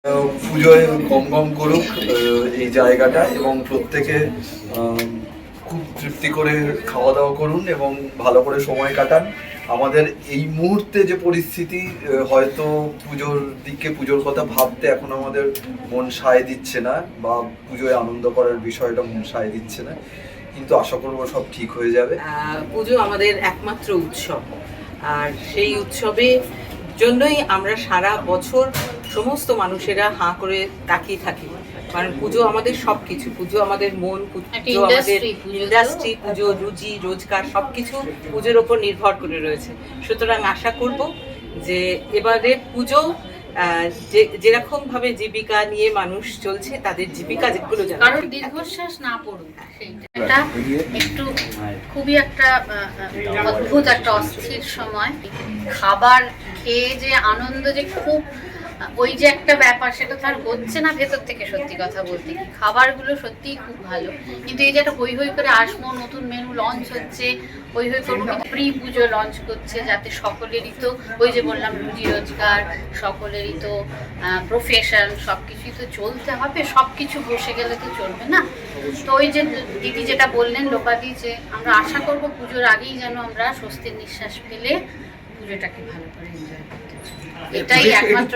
পুজোয় গম গম করুক এই জায়গাটা, এবং প্রত্যেকে খুব তৃপ্তি করে খাওয়া দাওয়া করুন এবং ভালো করে সময় কাটান। আমাদের এই মুহূর্তে যে পরিস্থিতি, হয়তো পুজোর দিকে, পুজোর কথা ভাবতে এখন আমাদের মন সায় দিচ্ছে না, বা পুজোয় আনন্দ করার বিষয়টা মন সায় দিচ্ছে না, কিন্তু আশা করবো সব ঠিক হয়ে যাবে। পুজো আমাদের একমাত্র উৎসব, আর সেই উৎসবে জন্যই আমরা সারা বছর সমস্ত মানুষেরা হাঁ করে তাকিয়ে থাকি। কারণ পুজো আমাদের সবকিছু, পুজো আমাদের মন, পুজো আমাদের ইন্ডাস্ট্রি, পুজো রুজি রোজগার সবকিছু পুজোর ওপর নির্ভর করে রয়েছে। সুতরাং আশা করব যে এবারে পুজো যেরকম ভাবে জীবিকা নিয়ে মানুষ চলছে, তাদের জীবিকা যেগুলো কারণ দীর্ঘশ্বাস না পড়ুক, সেইটা একটু খুবই একটা অদ্ভুত একটা অস্থির সময়। খাবার খেয়ে যে আনন্দ, যে খুব ওই যে একটা ব্যাপার, সেটা তো আর হচ্ছে না ভেতর থেকে। সত্যি কথা বলতে কি, খাবারগুলো সত্যিই খুব ভালো, কিন্তু এই যে একটা হই হই করে আসবো, নতুন মেনু লঞ্চ হচ্ছে, হই হই করবো, কিন্তু প্রি পুজো লঞ্চ করছে, যাতে সকলেরই তো ওই যে বললাম রুজি রোজগার, সকলেরই তো প্রফেশন, সব কিছুই তো চলতে হবে। সব কিছু বসে গেলে তো চলবে না। তো ওই যে দিদি যেটা বললেন লোপাদি, যে আমরা আশা করবো পুজোর আগেই যেন আমরা স্বস্তির নিঃশ্বাস ফেলে পুজোটাকে ভালো করে এনজয় করতে পারি। এটাই একমাত্র